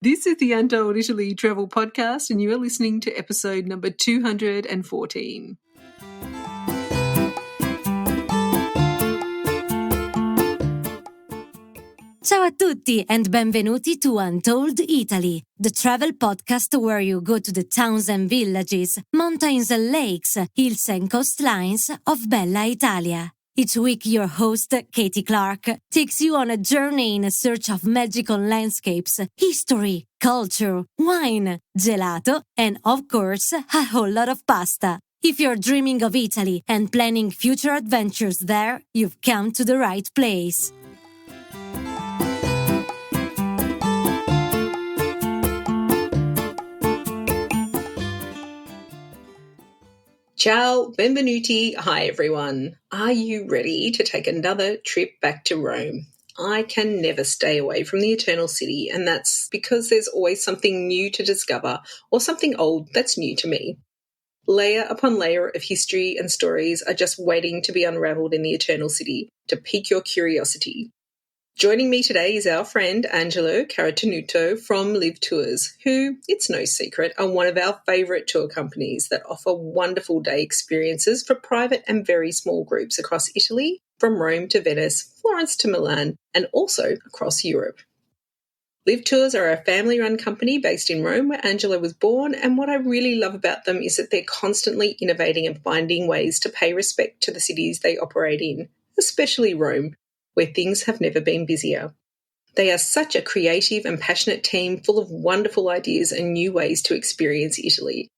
This is the Untold Italy Travel Podcast, and you are listening to episode number 214. Ciao a tutti and benvenuti to Untold Italy, the travel podcast where you go to the towns and villages, mountains and lakes, hills and coastlines of Bella Italia. Each week your host, Katie Clark, takes you on a journey in search of magical landscapes, history, culture, wine, gelato, and of course, a whole lot of pasta. If you're dreaming of Italy and planning future adventures there, you've come to the right place. Ciao, benvenuti. Hi, everyone. Are you ready to take another trip back to Rome? I can never stay away from the Eternal City, and that's because there's always something new to discover or something old that's new to me. Layer upon layer of history and stories are just waiting to be unraveled in the Eternal City to pique your curiosity. Joining me today is our friend Angelo Carotenuto from LivTours, who, it's no secret, are one of our favourite tour companies that offer wonderful day experiences for private and very small groups across Italy, from Rome to Venice, Florence to Milan, and also across Europe. LivTours are a family-run company based in Rome where Angelo was born, and what I really love about them is that they're constantly innovating and finding ways to pay respect to the cities they operate in, especially Rome, where things have never been busier. They are such a creative and passionate team full of wonderful ideas and new ways to experience Italy.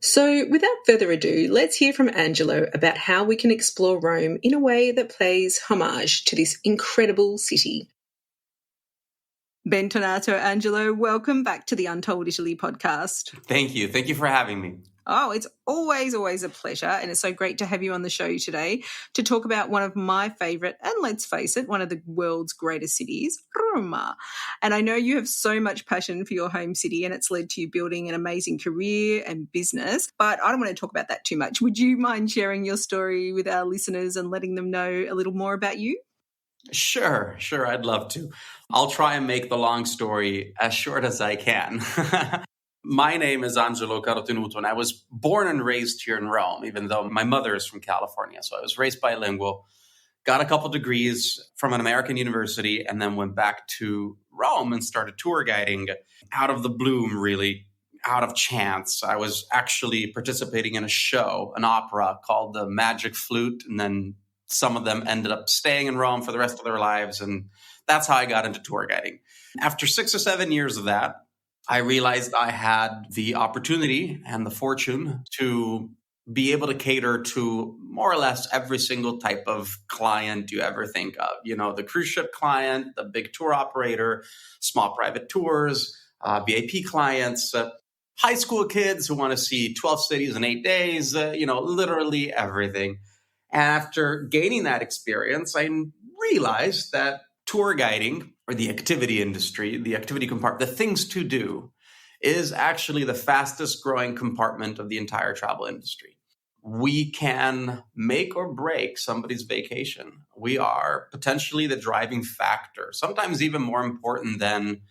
So without further ado, let's hear from Angelo about how we can explore Rome in a way that pays homage to this incredible city. Bentornato, Angelo. Welcome back to the Untold Italy podcast. Thank you. Thank you for having me. Oh, it's always a pleasure, and it's so great to have you on the show today to talk about one of my favourite, and let's face it, one of the world's greatest cities, Roma. And I know you have so much passion for your home city, and it's led to you building an amazing career and business, but I don't want to talk about that too much. Would you mind sharing your story with our listeners and letting them know a little more about you? Sure. I'd love to. I'll try and make the long story as short as I can. My name is Angelo Carotenuto, and I was born and raised here in Rome, even though my mother is from California. So I was raised bilingual, got a couple degrees from an American university, and then went back to Rome and started tour guiding out of the bloom, really, out of chance. I was actually participating in a show, an opera called The Magic Flute, and then some of them ended up staying in Rome for the rest of their lives, and that's how I got into tour guiding. After 6 or 7 years of that, I realized I had the opportunity and the fortune to be able to cater to more or less every single type of client you ever think of. You know, the cruise ship client, the big tour operator, small private tours, VIP clients, high school kids who want to see 12 cities in 8 days, literally everything. And after gaining that experience, I realized that tour guiding, or the activity industry, the activity compartment, the things to do, is actually the fastest growing compartment of the entire travel industry. We can make or break somebody's vacation. We are potentially the driving factor, sometimes even more important than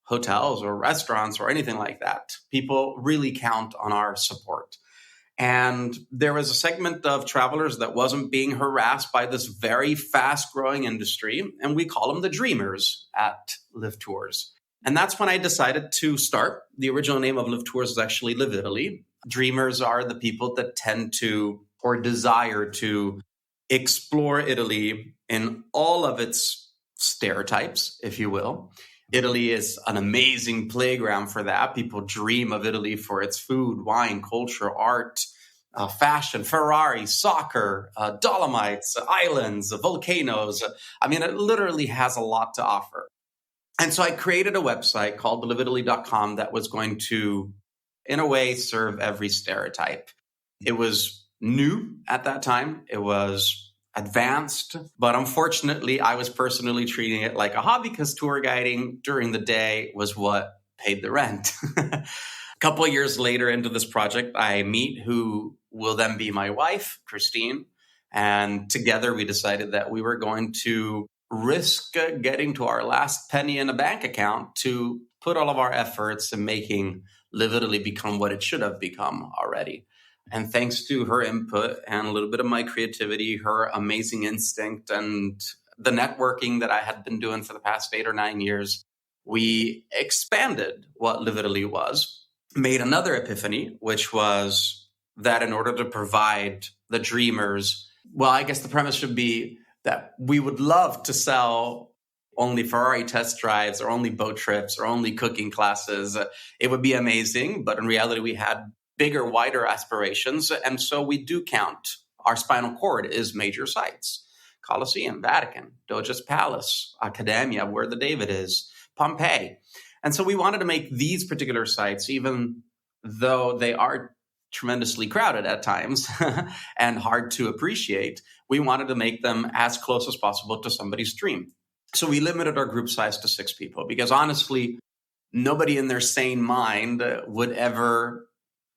hotels or restaurants or anything like that. People really count on our support. And there was a segment of travelers that wasn't being harassed by this very fast-growing industry, and we call them the dreamers at LivTours. And that's when I decided to start. The original name of LivTours is actually Live Italy. Dreamers are the people that tend to, or desire to, explore Italy in all of its stereotypes, if you will. Italy is an amazing playground for that. People dream of Italy for its food, wine, culture, art, fashion, Ferrari, soccer, Dolomites, islands, volcanoes. I mean, it literally has a lot to offer. And so I created a website called liveitaly.com that was going to, in a way, serve every stereotype. It was new at that time. It was advanced, but unfortunately, I was personally treating it like a hobby because tour guiding during the day was what paid the rent. A couple of years later into this project, I meet who will then be my wife, Christine, and together we decided that we were going to risk getting to our last penny in a bank account to put all of our efforts in making Live Italy become what it should have become already. And thanks to her input and a little bit of my creativity, her amazing instinct, and the networking that I had been doing for the past 8 or 9 years, we expanded what Live Italy was, made another epiphany, which was that in order to provide the dreamers, well, I guess the premise should be that we would love to sell only Ferrari test drives or only boat trips or only cooking classes. It would be amazing. But in reality, we had bigger, wider aspirations. And so we do count our spinal cord as major sites: Colosseum, Vatican, Doge's Palace, Academia, where the David is, Pompeii. And so we wanted to make these particular sites, even though they are tremendously crowded at times and hard to appreciate, we wanted to make them as close as possible to somebody's dream. So we limited our group size to 6 people because honestly, nobody in their sane mind would ever,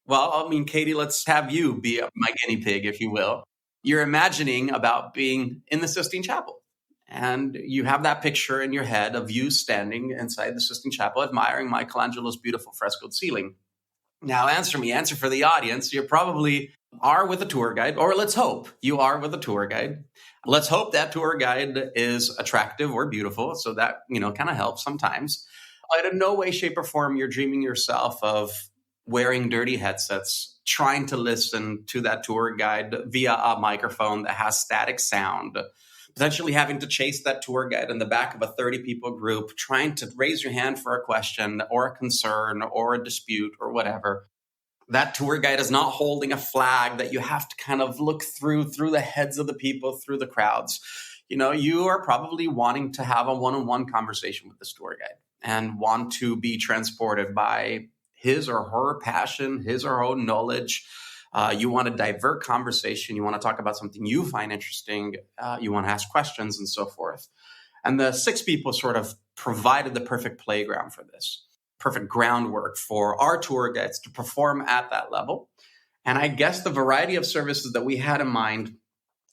well, I mean, Katie, let's have you be my guinea pig, if you will. You're imagining about being in the Sistine Chapel. And you have that picture in your head of you standing inside the Sistine Chapel, admiring Michelangelo's beautiful frescoed ceiling. Now, answer for the audience. You probably are with a tour guide, or let's hope you are with a tour guide. Let's hope that tour guide is attractive or beautiful. So that, kind of helps sometimes. But in no way, shape, or form, you're dreaming yourself of wearing dirty headsets, trying to listen to that tour guide via a microphone that has static sound, potentially having to chase that tour guide in the back of a 30-people group, trying to raise your hand for a question or a concern or a dispute or whatever. That tour guide is not holding a flag that you have to kind of look through the heads of the people, through the crowds. You are probably wanting to have a one-on-one conversation with this tour guide and want to be transported by his or her passion, his or her own knowledge. You want to divert conversation. You want to talk about something you find interesting. You want to ask questions and so forth. And the 6 people sort of provided the perfect playground for this, perfect groundwork for our tour guides to perform at that level. And I guess the variety of services that we had in mind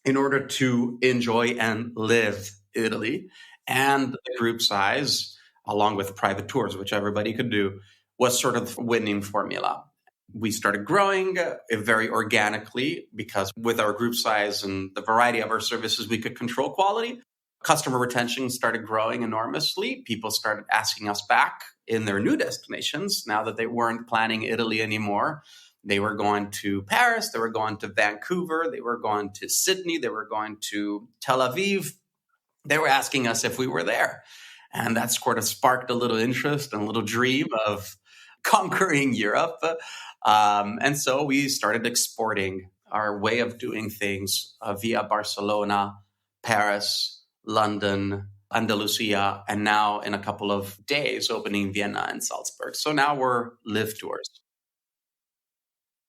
in order to enjoy and live Italy, and the group size, along with private tours, which everybody could do, was sort of the winning formula. We started growing very organically because with our group size and the variety of our services, we could control quality. Customer retention started growing enormously. People started asking us back in their new destinations now that they weren't planning Italy anymore. They were going to Paris, they were going to Vancouver, they were going to Sydney, they were going to Tel Aviv. They were asking us if we were there. And that sort of sparked a little interest and a little dream of conquering Europe. And so we started exporting our way of doing things via Barcelona, Paris, London, Andalusia, and now in a couple of days opening Vienna and Salzburg. So now we're LivTours.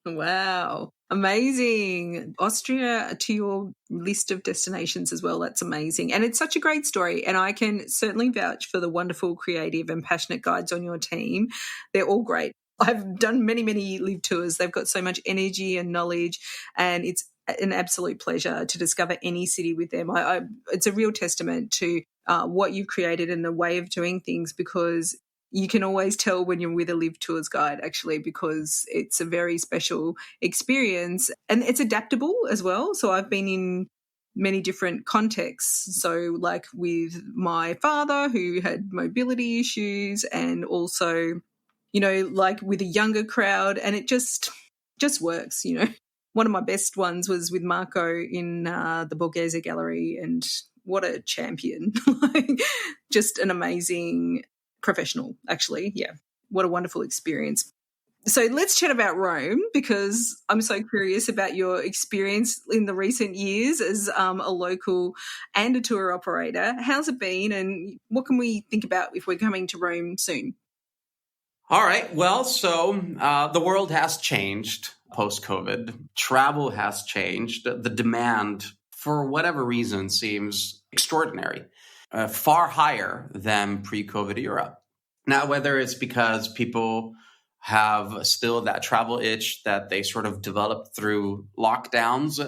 Wow. Amazing. Austria to your list of destinations as well. That's amazing. And it's such a great story. And I can certainly vouch for the wonderful, creative and passionate guides on your team. They're all great. I've done many, many LivTours. They've got so much energy and knowledge, and it's an absolute pleasure to discover any city with them. It's a real testament to what you've created and the way of doing things, because you can always tell when you're with a LivTours guide, actually, because it's a very special experience and it's adaptable as well. So I've been in many different contexts. So like with my father who had mobility issues, and also, like with a younger crowd, and it just works, One of my best ones was with Marco in the Borghese Gallery, and what a champion. Just an amazing professional, actually. Yeah. What a wonderful experience. So let's chat about Rome, because I'm so curious about your experience in the recent years as a local and a tour operator. How's it been, and what can we think about if we're coming to Rome soon? All right. Well, so the world has changed post-COVID. Travel has changed. The demand, for whatever reason, seems extraordinary, far higher than pre-COVID era. Now, whether it's because people have still that travel itch that they sort of developed through lockdowns,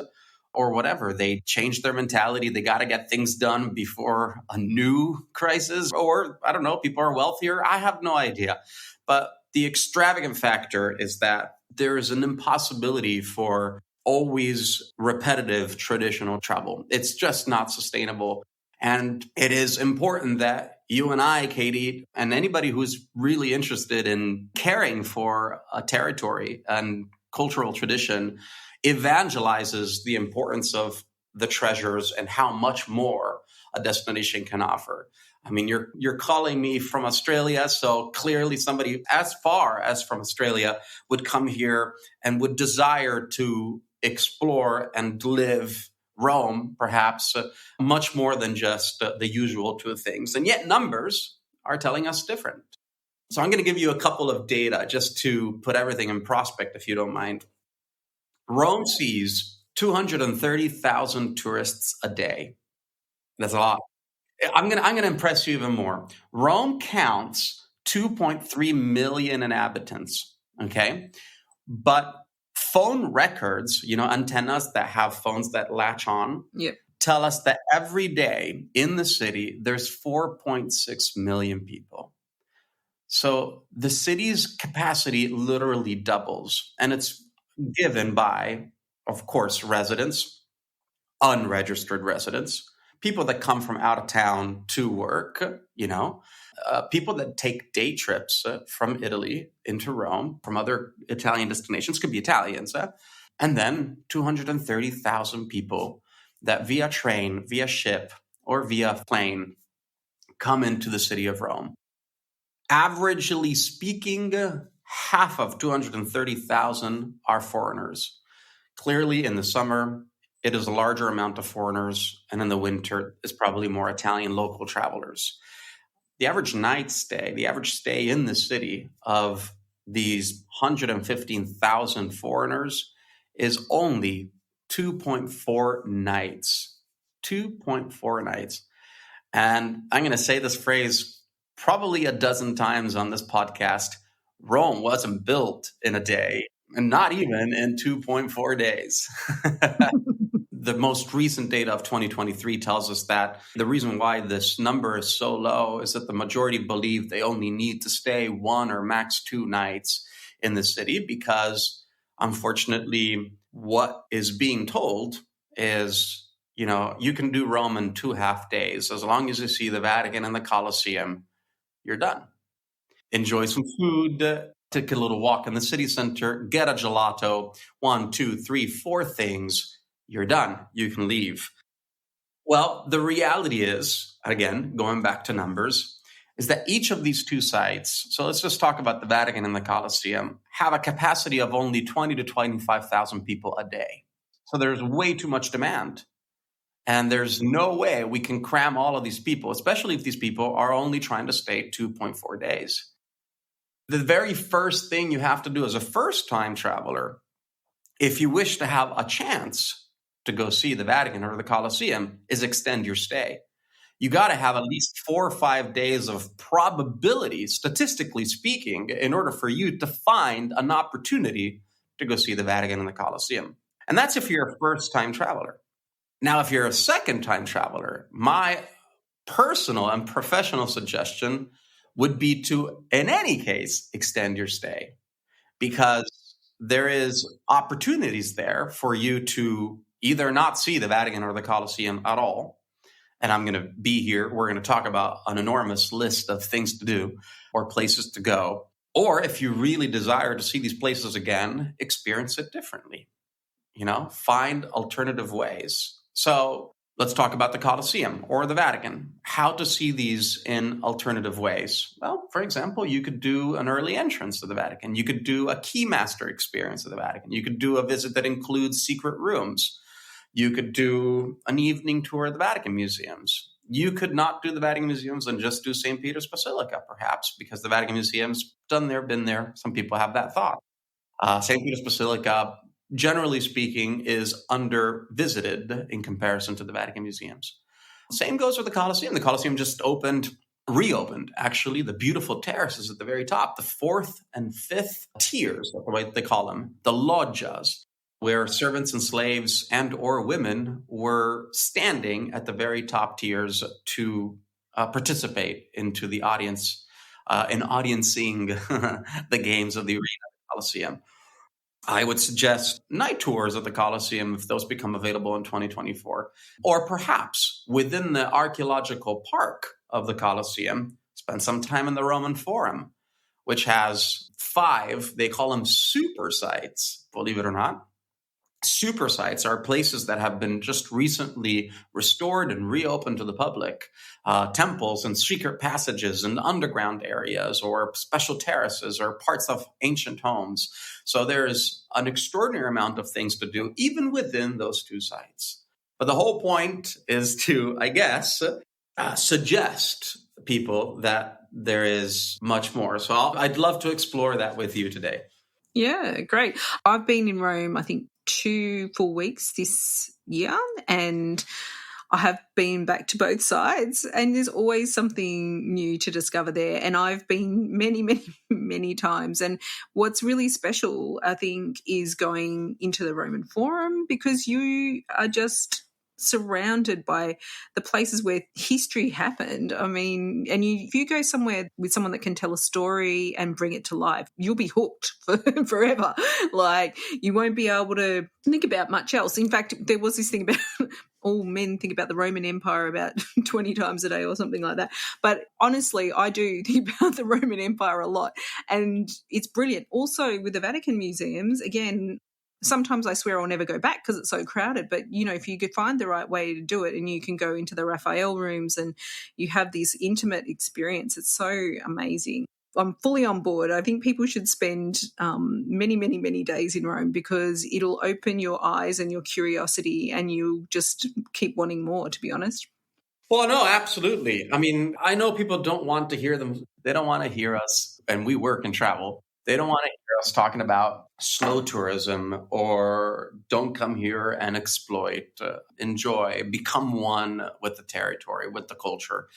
or whatever. They changed their mentality. They got to get things done before a new crisis, or I don't know, people are wealthier. I have no idea. But the extravagant factor is that there is an impossibility for always repetitive traditional travel. It's just not sustainable. And it is important that you and I, Katie, and anybody who's really interested in caring for a territory and cultural tradition evangelizes the importance of the treasures and how much more a destination can offer. I mean, you're calling me from Australia, so clearly somebody as far as from Australia would come here and would desire to explore and live Rome, perhaps, much more than just the usual two things. And yet numbers are telling us different. So I'm going to give you a couple of data just to put everything in prospect, if you don't mind. Rome sees 230,000 tourists a day. That's a lot. I'm going to impress you even more. Rome counts 2.3 million inhabitants, okay? But phone records, antennas that have phones that latch on, tell us that every day in the city, there's 4.6 million people. So the city's capacity literally doubles, and it's given by, of course, residents, unregistered residents, people that come from out of town to work, people that take day trips from Italy into Rome, from other Italian destinations, could be Italians, and then 230,000 people that via train, via ship, or via plane come into the city of Rome. Averagely speaking, half of 230,000 are foreigners. Clearly, in the summer, it is a larger amount of foreigners, and in the winter, it's probably more Italian local travelers. The average night stay, the average stay in the city of these 115,000 foreigners is only 2.4 nights. 2.4 nights. And I'm going to say this phrase probably a dozen times on this podcast. Rome wasn't built in a day, and not even in 2.4 days. The most recent data of 2023 tells us that the reason why this number is so low is that the majority believe they only need to stay 1 or max 2 nights in the city because, unfortunately, what is being told is, you can do Rome in 2.5 days. As long as you see the Vatican and the Colosseum, you're done. Enjoy some food, take a little walk in the city center, get a gelato, 1, 2, 3, 4 things. You're done. You can leave. Well, the reality is, again, going back to numbers, is that each of these two sites, so let's just talk about the Vatican and the Colosseum, have a capacity of only 20 to 25,000 people a day. So there's way too much demand. And there's no way we can cram all of these people, especially if these people are only trying to stay 2.4 days. The very first thing you have to do as a first-time traveler, if you wish to have a chance to go see the Vatican or the Colosseum, is extend your stay. You got to have at least 4 or 5 days of probability, statistically speaking, in order for you to find an opportunity to go see the Vatican and the Colosseum. And that's if you're a first-time traveler. Now, if you're a second-time traveler, my personal and professional suggestion would be to, in any case, extend your stay, because there is opportunities there for you to either not see the Vatican or the Colosseum at all. And I'm going to be here. We're going to talk about an enormous list of things to do or places to go. Or if you really desire to see these places again, experience it differently. Find alternative ways. So let's talk about the Colosseum or the Vatican. How to see these in alternative ways? Well, for example, you could do an early entrance to the Vatican. You could do a keymaster experience of the Vatican. You could do a visit that includes secret rooms. You could do an evening tour of the Vatican museums. You could not do the Vatican museums and just do St. Peter's Basilica, perhaps, because the Vatican museum's done there, been there. Some people have that thought. St. Peter's Basilica, generally speaking, is under-visited in comparison to the Vatican museums. Same goes with the Colosseum. The Colosseum just reopened, actually, the beautiful terraces at the very top, the 4th and 5th tiers, that's the way they call them, the loggias. where servants and slaves and or women were standing at the very top tiers to participate into the audience, in audiencing the games of the arena Coliseum. I would suggest night tours of the Colosseum if those become available in 2024. Or perhaps within the archaeological park of the Colosseum, spend some time in the Roman Forum, which has 5, they call them super sites, believe it or not. Super sites are places that have been just recently restored and reopened to the public. Temples and secret passages and underground areas or special terraces or parts of ancient homes. So there's an extraordinary amount of things to do, even within those 2 sites. But the whole point is to, I guess, suggest people that there is much more. So I'd love to explore that with you today. Yeah, great. I've been in Rome, I think, 2 full weeks this year, and I have been back to both sides, and there's always something new to discover there. And I've been many, many, many times. And what's really special, I think, is going into the Roman Forum, because you are just surrounded by the places where history happened. I mean, and if you go somewhere with someone that can tell a story and bring it to life, you'll be hooked forever. Like, you won't be able to think about much else. In fact, there was this thing about all men think about the Roman Empire about 20 times a day or something like that. But honestly, I do think about the Roman Empire a lot, and it's brilliant. Also, with the Vatican museums, again, sometimes I swear I'll never go back because it's so crowded. But, if you could find the right way to do it and you can go into the Raphael rooms and you have this intimate experience, it's so amazing. I'm fully on board. I think people should spend many, many, many days in Rome, because it'll open your eyes and your curiosity and you'll just keep wanting more, to be honest. Well, no, absolutely. I mean, I know people don't want to hear them. They don't want to hear us, and we work and travel. They don't want to hear us talking about slow tourism or don't come here and exploit, enjoy, become one with the territory, with the culture.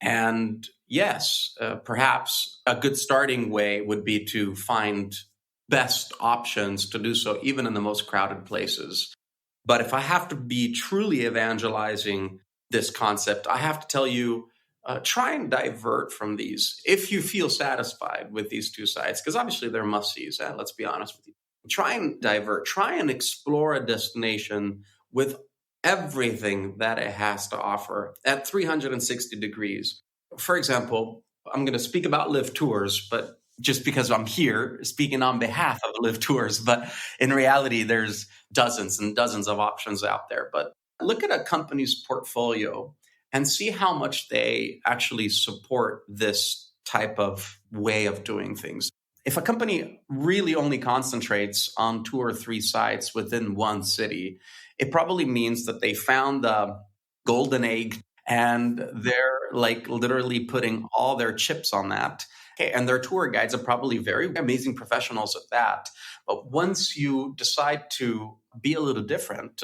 And yes, perhaps a good starting way would be to find best options to do so, even in the most crowded places. But if I have to be truly evangelizing this concept, I have to tell you, try and divert from these if you feel satisfied with these 2 sites, because obviously they're must-sees. Let's be honest with you. Try and divert. Try and explore a destination with everything that it has to offer at 360 degrees. For example, I'm going to speak about LivTours, but just because I'm here speaking on behalf of LivTours, but in reality, there's dozens and dozens of options out there. But look at a company's portfolio and see how much they actually support this type of way of doing things. If a company really only concentrates on 2 or 3 sites within one city, it probably means that they found the golden egg and they're like literally putting all their chips on that. Okay, and their tour guides are probably very amazing professionals at that. But once you decide to be a little different,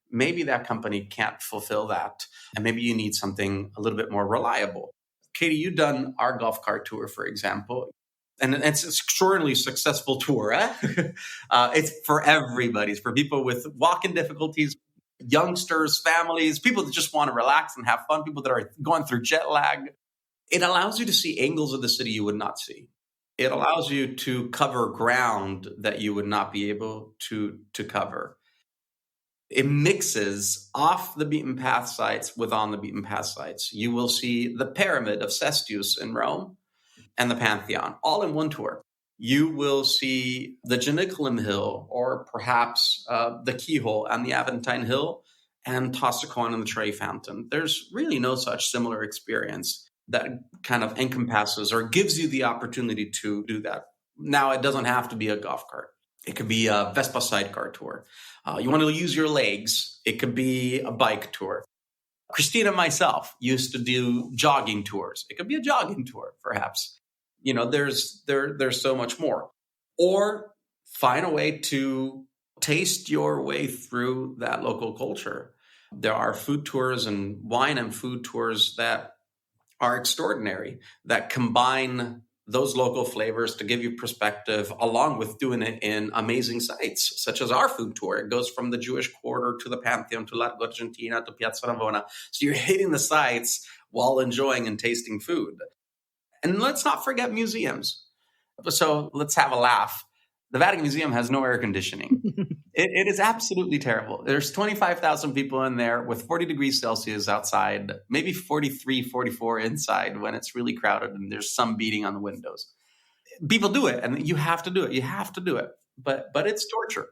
maybe that company can't fulfill that. And maybe you need something a little bit more reliable. Katie, you've done our golf cart tour, for example. And it's an extraordinarily successful tour. It's for everybody. It's for people with walking difficulties, youngsters, families, people that just want to relax and have fun, people that are going through jet lag. It allows you to see angles of the city you would not see. It allows you to cover ground that you would not be able to cover. It mixes off the beaten path sites with on the beaten path sites. You will see the pyramid of Cestius in Rome and the Pantheon, all in one tour. You will see the Janiculum Hill, or perhaps the Keyhole and the Aventine Hill, and Tossacoin and the Trevi Fountain. There's really no such similar experience that kind of encompasses or gives you the opportunity to do that. Now, it doesn't have to be a golf cart. It could be a Vespa sidecar tour. You want to use your legs. It could be a bike tour. Christina and myself used to do jogging tours. It could be a jogging tour, perhaps. There's so much more. Or find a way to taste your way through that local culture. There are food tours and wine and food tours that are extraordinary, that combine those local flavors to give you perspective, along with doing it in amazing sites, such as our food tour. It goes from the Jewish Quarter to the Pantheon to Largo Argentina to Piazza Navona. So you're hitting the sites while enjoying and tasting food. And let's not forget museums. So let's have a laugh. The Vatican Museum has no air conditioning. It is absolutely terrible. There's 25,000 people in there with 40 degrees Celsius outside, maybe 43, 44 inside when it's really crowded and there's sun beating on the windows. People do it, and you have to do it. You have to do it. But it's torture.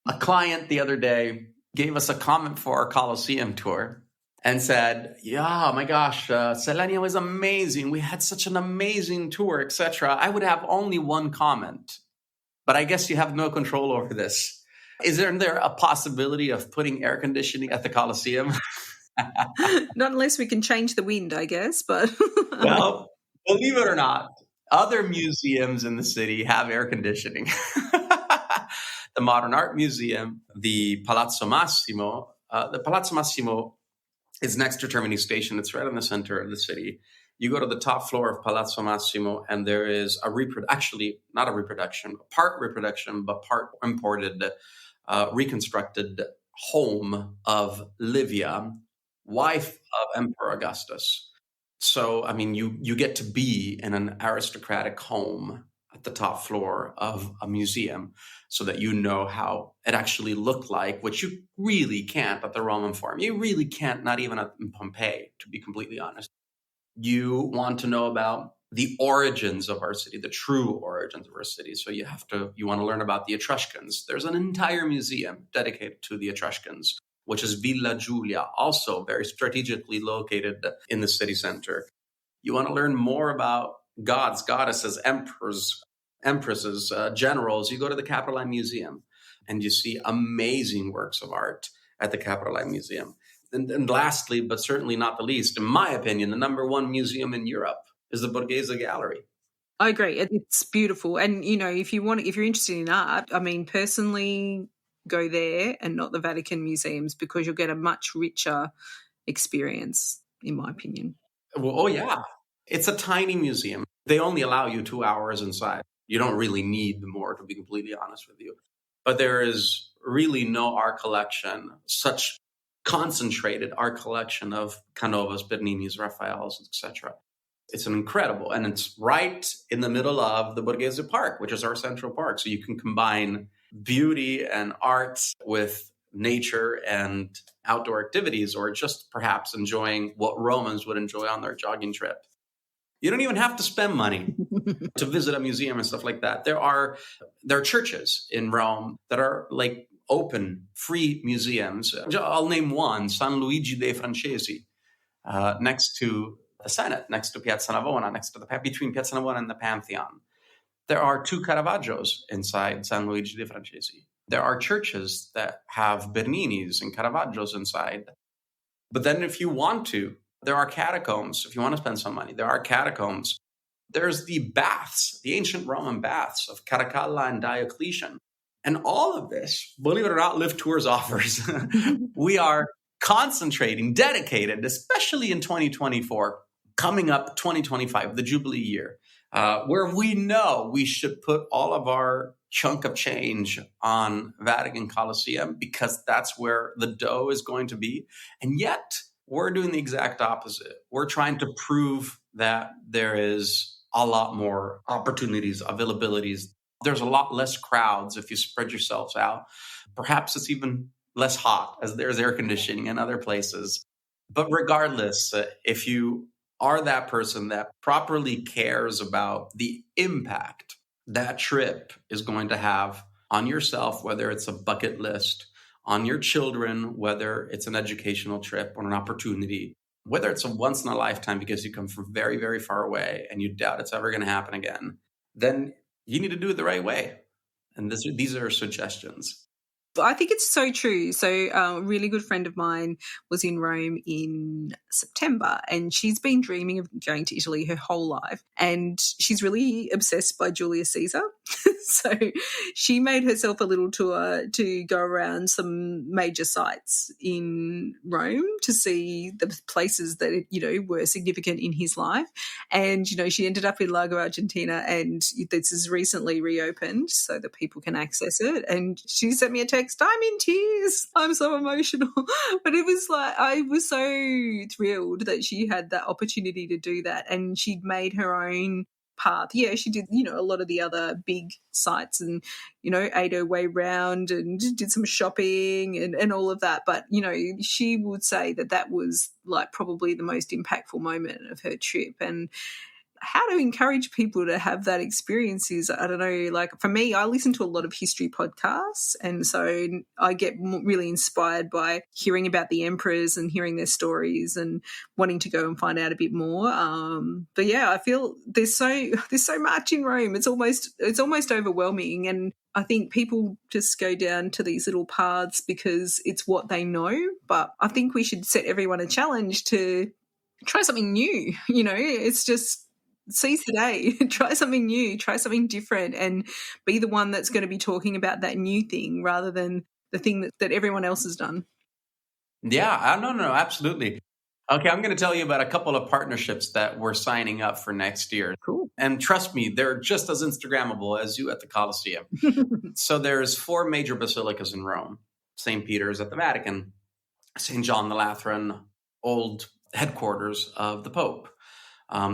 A client the other day gave us a comment for our Colosseum tour and said, yeah, my gosh, Selenia was amazing. We had such an amazing tour, etc. I would have only one comment, but I guess you have no control over this. Is there a possibility of putting air conditioning at the Colosseum? Not unless we can change the wind, I guess. But well, believe it or not, other museums in the city have air conditioning. The Modern Art Museum, the Palazzo Massimo. The Palazzo Massimo is next to Termini Station. It's right in the center of the city. You go to the top floor of Palazzo Massimo, and there is actually not a reproduction, part reproduction, but part imported, reconstructed home of Livia, wife of Emperor Augustus. So, I mean, you get to be in an aristocratic home at the top floor of a museum so that you know how it actually looked like, which you really can't at the Roman Forum. You really can't, not even in Pompeii, to be completely honest. You want to know about the origins of our city, the true origins of our city. So you want to learn about the Etruscans. There's an entire museum dedicated to the Etruscans, which is Villa Giulia, also very strategically located in the city center. You want to learn more about gods, goddesses, emperors, empresses, generals. You go to the Capitoline Museum and you see amazing works of art at the Capitoline Museum. And lastly, but certainly not the least, in my opinion, the number one museum in Europe is the Borghese Gallery. I agree. It's beautiful. And, if you're interested in art, I mean, personally, go there and not the Vatican museums, because you'll get a much richer experience, in my opinion. Well, oh, yeah. It's a tiny museum. They only allow you 2 hours inside. You don't really need more, to be completely honest with you. But there is really no art collection, such concentrated art collection of Canovas, Bernini's, Raphael's, etc. It's an incredible, and it's right in the middle of the Borghese Park, which is our central park. So you can combine beauty and art with nature and outdoor activities, or just perhaps enjoying what Romans would enjoy on their jogging trip. You don't even have to spend money to visit a museum and stuff like that. There are churches in Rome that are like open, free museums. I'll name one, San Luigi dei Francesi, next to the Senate, next to Piazza Navona, between Piazza Navona and the Pantheon. There are 2 Caravaggios inside San Luigi dei Francesi. There are churches that have Bernini's and Caravaggios inside. But then if you want to, there are catacombs. If you want to spend some money, there are catacombs. There's the baths, the ancient Roman baths of Caracalla and Diocletian. And all of this, believe it or not, LivTours offers. We are concentrating, dedicated, especially in 2024, coming up 2025, the Jubilee year, where we know we should put all of our chunk of change on Vatican Colosseum, because that's where the dough is going to be. And yet we're doing the exact opposite. We're trying to prove that there is a lot more opportunities, availabilities. There's a lot less crowds if you spread yourselves out. Perhaps it's even less hot, as there's air conditioning in other places. But regardless, if you are that person that properly cares about the impact that trip is going to have on yourself, whether it's a bucket list, on your children, whether it's an educational trip or an opportunity, whether it's a once in a lifetime because you come from very, very far away and you doubt it's ever going to happen again, then you need to do it the right way. And these are suggestions. I think it's so true. So a really good friend of mine was in Rome in September, and she's been dreaming of going to Italy her whole life, and she's really obsessed by Julius Caesar. So she made herself a little tour to go around some major sites in Rome to see the places that, were significant in his life. And, she ended up in Lago Argentina, and this is recently reopened so that people can access it. And she sent me a text, I'm in tears. I'm so emotional. But it was like, I was so thrilled that she had that opportunity to do that. And she'd made her own path. Yeah, she did, a lot of the other big sites and, ate her way round and did some shopping and all of that. But, she would say that was like probably the most impactful moment of her trip. And how to encourage people to have that experience is, I don't know, like for me, I listen to a lot of history podcasts, and so I get really inspired by hearing about the emperors and hearing their stories and wanting to go and find out a bit more. But yeah, I feel there's so much in Rome. It's almost overwhelming, and I think people just go down to these little paths because it's what they know. But I think we should set everyone a challenge to try something new. It's just seize the day, try something new, try something different, and be the one that's going to be talking about that new thing rather than the thing that everyone else has done. Yeah, no, absolutely. Okay, I'm going to tell you about a couple of partnerships that we're signing up for next year. Cool. And trust me, they're just as Instagrammable as you at the Colosseum. So there's 4 major basilicas in Rome. St. Peter's at the Vatican, St. John the Lateran, old headquarters of the Pope.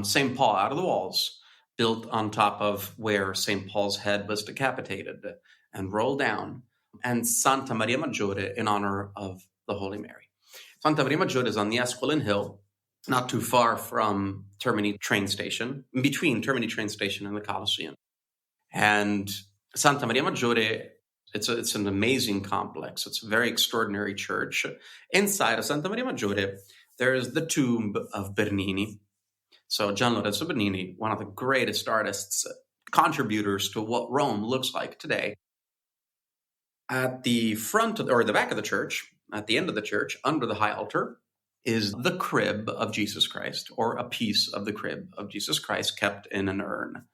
St. Paul out of the walls, built on top of where St. Paul's head was decapitated and rolled down, and Santa Maria Maggiore in honor of the Holy Mary. Santa Maria Maggiore is on the Esquiline Hill, not too far from Termini train station, in between Termini train station and the Colosseum. And Santa Maria Maggiore, it's an amazing complex. It's a very extraordinary church. Inside of Santa Maria Maggiore, there is the tomb of Bernini. So Gian Lorenzo Bernini, one of the greatest artists, contributors to what Rome looks like today. At the front or the back of the church, at the end of the church, under the high altar, is the crib of Jesus Christ, or a piece of the crib of Jesus Christ kept in an urn.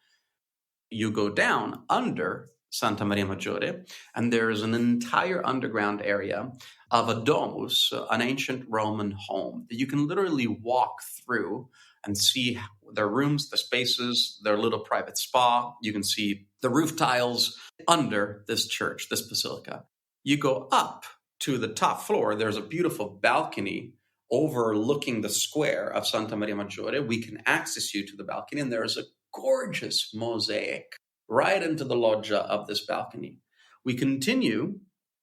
You go down under Santa Maria Maggiore, and there is an entire underground area of a domus, an ancient Roman home, that you can literally walk through and see their rooms, the spaces, their little private spa. You can see the roof tiles under this church, this basilica. You go up to the top floor. There's a beautiful balcony overlooking the square of Santa Maria Maggiore. We can access you to the balcony, and there's a gorgeous mosaic right into the loggia of this balcony. We continue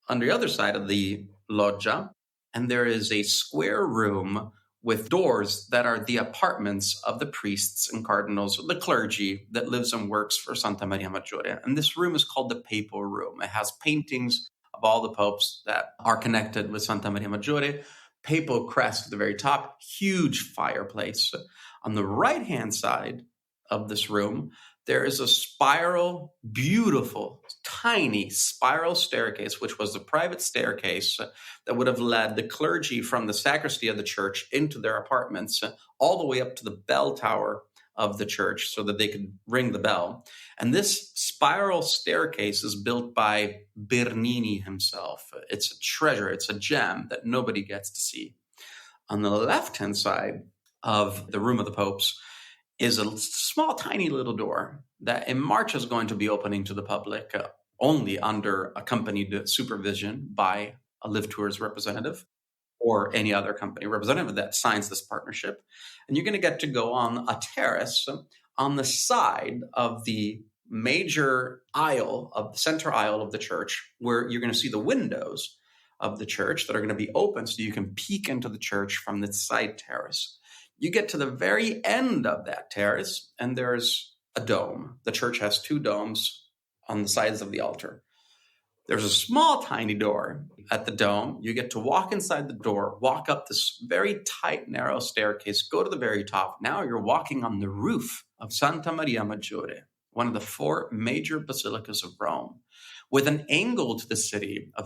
on the other side of the loggia, and there is a square room with doors that are the apartments of the priests and cardinals, the clergy that lives and works for Santa Maria Maggiore. And this room is called the Papal Room. It has paintings of all the popes that are connected with Santa Maria Maggiore, papal crest at the very top, huge fireplace. On the right-hand side of this room, there is a spiral, beautiful, tiny spiral staircase, which was the private staircase that would have led the clergy from the sacristy of the church into their apartments, all the way up to the bell tower of the church so that they could ring the bell. And this spiral staircase is built by Bernini himself. It's a treasure. It's a gem that nobody gets to see. On the left-hand side of the room of the popes is a small, tiny little door that in March is going to be opening to the public only under accompanied supervision by a LivTours representative or any other company representative that signs this partnership. And you're going to get to go on a terrace on the side of the major aisle, of the center aisle of the church, where you're going to see the windows of the church that are going to be open so you can peek into the church from the side terrace. You get to the very end of that terrace, and there's a dome. The church has 2 domes on the sides of the altar. There's a small, tiny door at the dome. You get to walk inside the door, walk up this very tight, narrow staircase, go to the very top. Now you're walking on the roof of Santa Maria Maggiore, one of the 4 major basilicas of Rome, with an angle to the city, a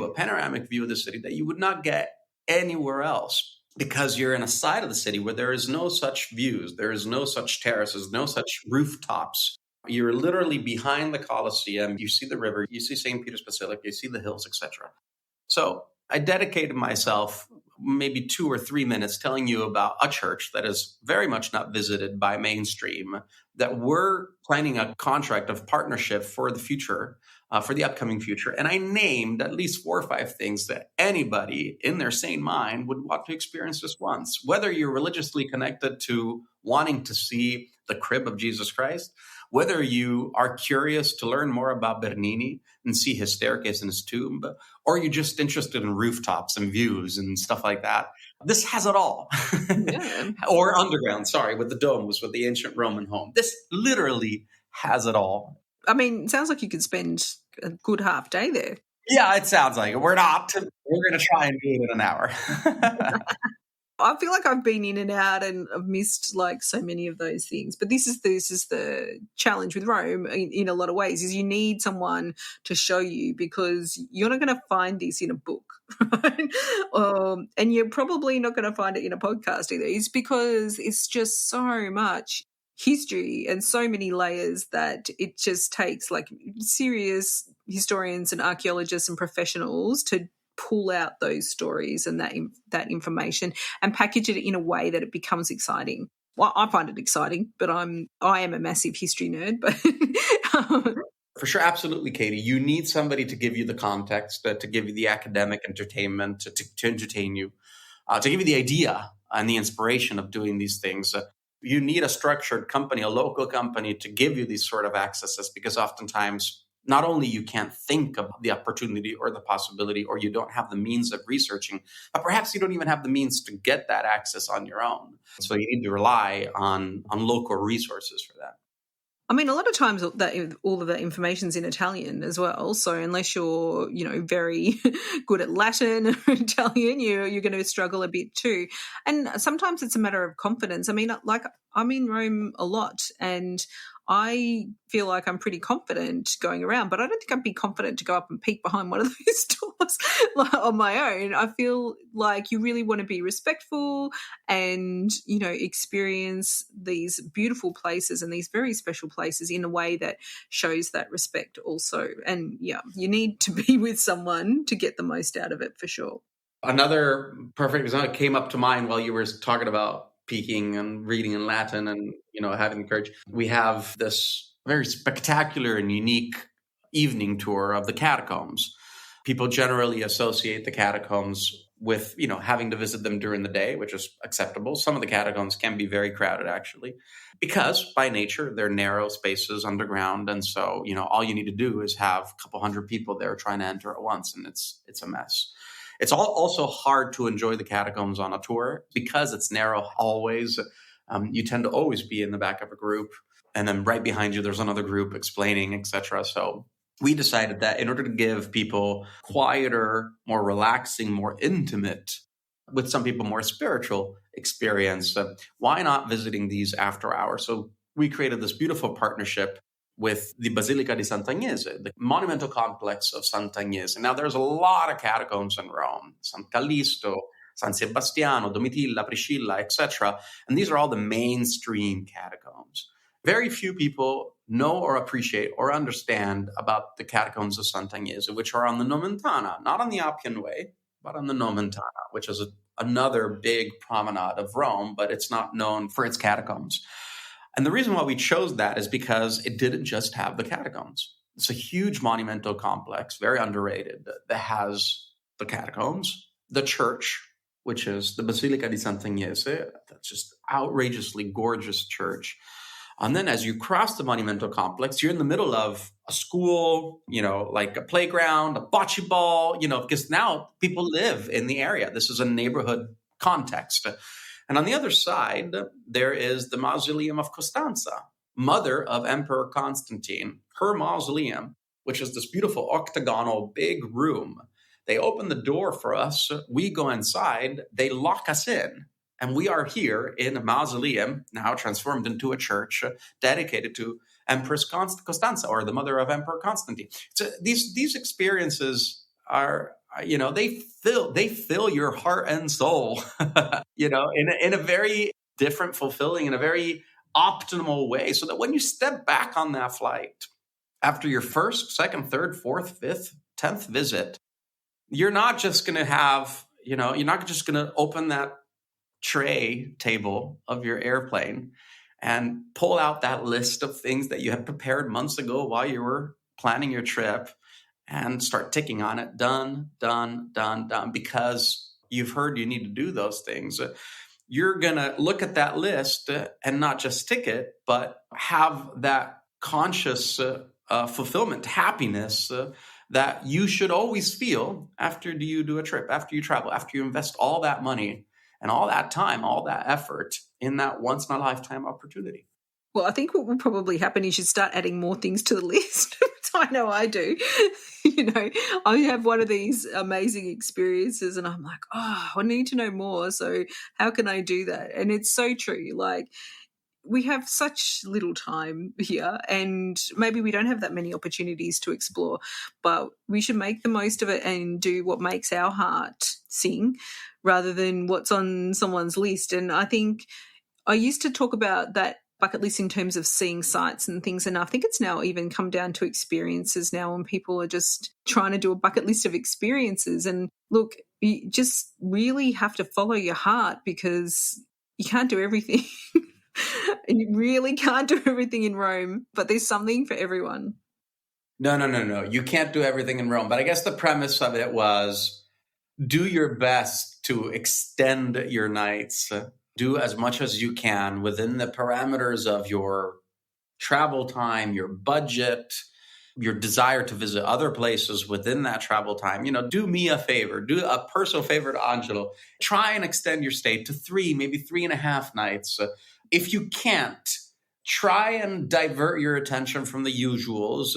panoramic view of the city that you would not get anywhere else, because you're in a side of the city where there is no such views, there is no such terraces, no such rooftops. You're literally behind the Colosseum. You see the river, you see St. Peter's Basilica, you see the hills, etc. So I dedicated myself maybe 2 or 3 minutes telling you about a church that is very much not visited by mainstream, that we're planning a contract of partnership for the future, for the upcoming future. And I named at least 4 or 5 things that anybody in their sane mind would want to experience just once, whether you're religiously connected to wanting to see the crib of Jesus Christ, whether you are curious to learn more about Bernini and see his staircase and his tomb, or you're just interested in rooftops and views and stuff like that. This has it all. Yeah. Or underground, with the domes, with the ancient Roman home. This literally has it all. I mean, it sounds like you could spend a good half day there. Yeah, it sounds like it. We're not. We're going to try and do it in an hour. I feel like I've been in and out and I've missed like so many of those things. But this is the challenge with Rome in a lot of ways, is you need someone to show you, because you're not going to find this in a book, right? And you're probably not going to find it in a podcast either. It's because it's just so much history and so many layers that it just takes like serious historians and archaeologists and professionals to pull out those stories and that information and package it in a way that it becomes exciting. Well, I find it exciting, but I am a massive history nerd. But for sure, absolutely, Katie. You need somebody to give you the context, to give you the academic entertainment, to entertain you, to give you the idea and the inspiration of doing these things. You need a structured company, a local company, to give you these sort of accesses, because oftentimes not only you can't think of the opportunity or the possibility, or you don't have the means of researching, but perhaps you don't even have the means to get that access on your own. So you need to rely on local resources for that. I mean, a lot of times that all of that information's in Italian as well. So unless you're, very good at Latin or Italian, you're going to struggle a bit too. And sometimes it's a matter of confidence. I mean, like I'm in Rome a lot, and I feel like I'm pretty confident going around, but I don't think I'd be confident to go up and peek behind one of those doors on my own. I feel like you really want to be respectful and, experience these beautiful places and these very special places in a way that shows that respect also. And yeah, you need to be with someone to get the most out of it for sure. Another perfect example came up to mind while you were talking about peeking and reading in Latin and, having the courage. We have this very spectacular and unique evening tour of the catacombs. People generally associate the catacombs with, having to visit them during the day, which is acceptable. Some of the catacombs can be very crowded, actually, because by nature, they're narrow spaces underground. And so, all you need to do is have a couple hundred people there trying to enter at once, and it's a mess. It's also hard to enjoy the catacombs on a tour because it's narrow hallways. You tend to always be in the back of a group, and then right behind you, there's another group explaining, etc. So we decided that in order to give people quieter, more relaxing, more intimate, with some people more spiritual experience, why not visiting these after hours? So we created this beautiful partnership with the Basilica di Sant'Agnese, the monumental complex of Sant'Agnese. Now, there's a lot of catacombs in Rome: San Callisto, San Sebastiano, Domitilla, Priscilla, etc. And these are all the mainstream catacombs. Very few people know or appreciate or understand about the catacombs of Sant'Agnese, which are on the Nomentana, not on the Appian Way, but on the Nomentana, which is another big promenade of Rome, but it's not known for its catacombs. And the reason why we chose that is because it didn't just have the catacombs. It's a huge monumental complex, very underrated, that has the catacombs, the church, which is the Basilica di Sant'Agnese. That's just outrageously gorgeous church. And then as you cross the monumental complex, you're in the middle of a school, like a playground, a bocce ball, because now people live in the area. This is a neighborhood context. And on the other side, there is the Mausoleum of Costanza, mother of Emperor Constantine, her mausoleum, which is this beautiful octagonal big room. They open the door for us. We go inside. They lock us in. And we are here in a mausoleum, now transformed into a church dedicated to Empress Constanza or the mother of Emperor Constantine. So these experiences are, they fill your heart and soul, in a very different, fulfilling, in a very optimal way, so that when you step back on that flight after your first, second, third, fourth, fifth, 10th visit, you're not just going to have, you're not just going to open that tray table of your airplane and pull out that list of things that you had prepared months ago while you were planning your trip and start ticking on it. Done, done, done, done, because you've heard you need to do those things. You're going to look at that list and not just tick it, but have that conscious fulfillment, happiness that you should always feel after you do a trip, after you travel, after you invest all that money and all that time, all that effort in that once-in-a-lifetime opportunity. Well, I think what will probably happen is you start adding more things to the list. I know I do. I have one of these amazing experiences and I'm like, I need to know more. So how can I do that? And it's so true. Like, we have such little time here and maybe we don't have that many opportunities to explore, but we should make the most of it and do what makes our heart sing rather than what's on someone's list. And I think I used to talk about that bucket list in terms of seeing sights and things, and I think it's now even come down to experiences now when people are just trying to do a bucket list of experiences. And look, you just really have to follow your heart because you can't do everything. And you really can't do everything in Rome, but there's something for everyone. No. You can't do everything in Rome. But I guess the premise of it was do your best to extend your nights. Do as much as you can within the parameters of your travel time, your budget, your desire to visit other places within that travel time. Do me a favor, do a personal favor to Angelo. Try and extend your stay to 3, maybe 3.5 nights. If you can't, try and divert your attention from the usuals.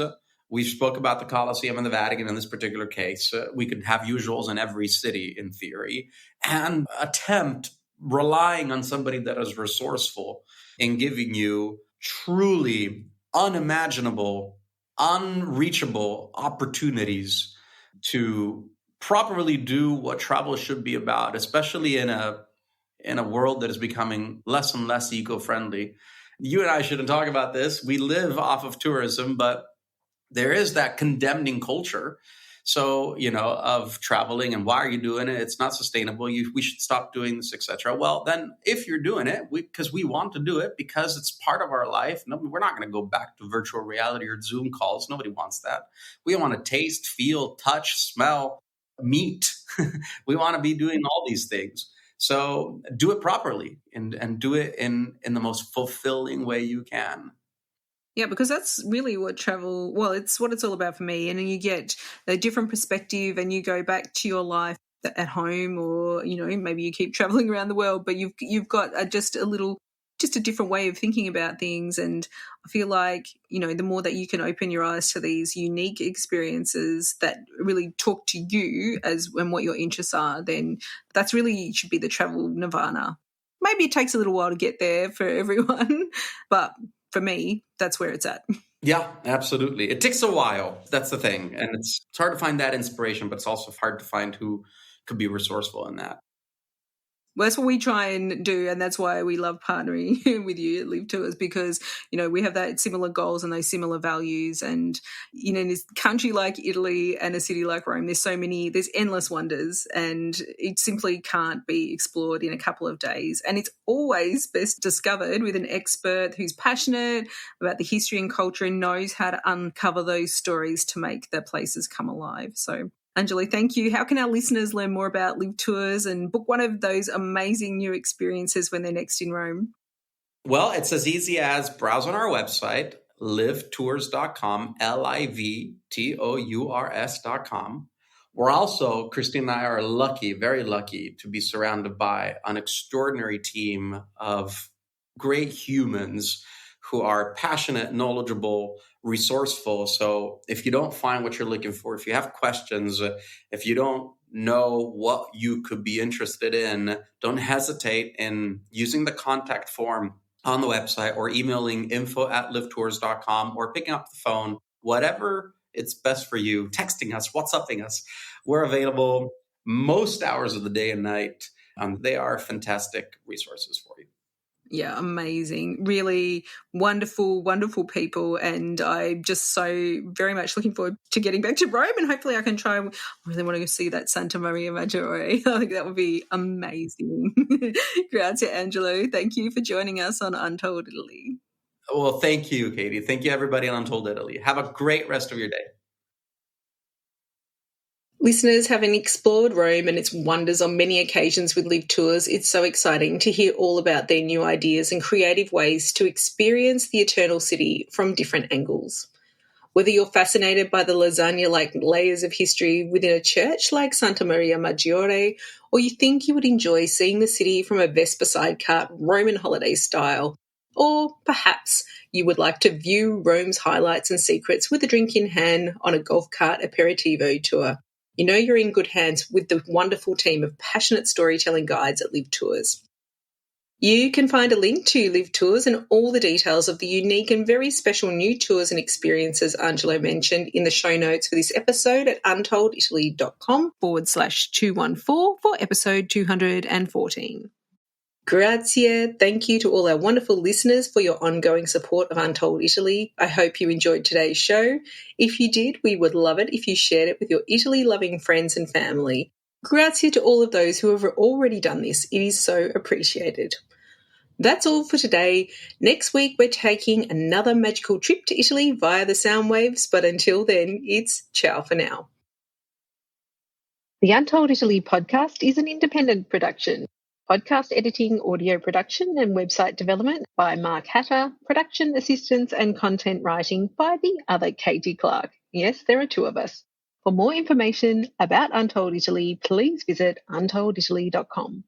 We spoke about the Colosseum and the Vatican in this particular case. We could have usuals in every city in theory, and attempt relying on somebody that is resourceful in giving you truly unimaginable, unreachable opportunities to properly do what travel should be about, especially in a world that is becoming less and less eco-friendly. You and I shouldn't talk about this. We live off of tourism, but there is that condemning culture. So, of traveling and why are you doing it? It's not sustainable. We should stop doing this, etc. Well, then if you're doing it because we want to do it, because it's part of our life, we're not going to go back to virtual reality or Zoom calls. Nobody wants that. We want to taste, feel, touch, smell, meet. We want to be doing all these things. So do it properly and do it in the most fulfilling way you can. Yeah, because that's really what travel, well, it's what it's all about for me. And then you get a different perspective and you go back to your life at home or, maybe you keep traveling around the world, but you've got just a different way of thinking about things. And I feel like, the more that you can open your eyes to these unique experiences that really talk to you and what your interests are, then that's really should be the travel nirvana. Maybe it takes a little while to get there for everyone, but for me, that's where it's at. Yeah, absolutely. It takes a while. That's the thing. And it's hard to find that inspiration, but it's also hard to find who could be resourceful in that. Well, that's what we try and do, and that's why we love partnering with you at LivTours because, we have that similar goals and those similar values. And, in this country like Italy and a city like Rome, there's endless wonders and it simply can't be explored in a couple of days. And it's always best discovered with an expert who's passionate about the history and culture and knows how to uncover those stories to make the places come alive. So, Angelo, thank you. How can our listeners learn more about LivTours and book one of those amazing new experiences when they're next in Rome? Well, it's as easy as browse on our website, livtours.com, LivTours.com. We're also, Christine and I are lucky, very lucky, to be surrounded by an extraordinary team of great humans who are passionate, knowledgeable, resourceful. So if you don't find what you're looking for, if you have questions, if you don't know what you could be interested in, don't hesitate in using the contact form on the website or emailing info@livtours.com or picking up the phone, whatever it's best for you, texting us, WhatsApping us. We're available most hours of the day and night. They are fantastic resources for you. Yeah, amazing. Really wonderful, wonderful people. And I'm just so very much looking forward to getting back to Rome, and hopefully I can try. I really want to go see that Santa Maria Maggiore. I think that would be amazing. Grazie, Angelo. Thank you for joining us on Untold Italy. Well, thank you, Katie. Thank you, everybody on Untold Italy. Have a great rest of your day. Listeners, having explored Rome and its wonders on many occasions with LivTours, it's so exciting to hear all about their new ideas and creative ways to experience the Eternal City from different angles. Whether you're fascinated by the lasagna-like layers of history within a church like Santa Maria Maggiore, or you think you would enjoy seeing the city from a Vespa sidecar Roman holiday style, or perhaps you would like to view Rome's highlights and secrets with a drink in hand on a golf cart aperitivo tour, you know you're in good hands with the wonderful team of passionate storytelling guides at LivTours. You can find a link to LivTours and all the details of the unique and very special new tours and experiences Angelo mentioned in the show notes for this episode at untolditaly.com/214 for episode 214. Grazie. Thank you to all our wonderful listeners for your ongoing support of Untold Italy. I hope you enjoyed today's show. If you did, we would love it if you shared it with your Italy-loving friends and family. Grazie to all of those who have already done this. It is so appreciated. That's all for today. Next week, we're taking another magical trip to Italy via the sound waves, but until then, it's ciao for now. The Untold Italy podcast is an independent production. Podcast editing, audio production, and website development by Mark Hatter, production assistance and content writing by the other Katie Clark. Yes, there are two of us. For more information about Untold Italy, please visit untolditaly.com.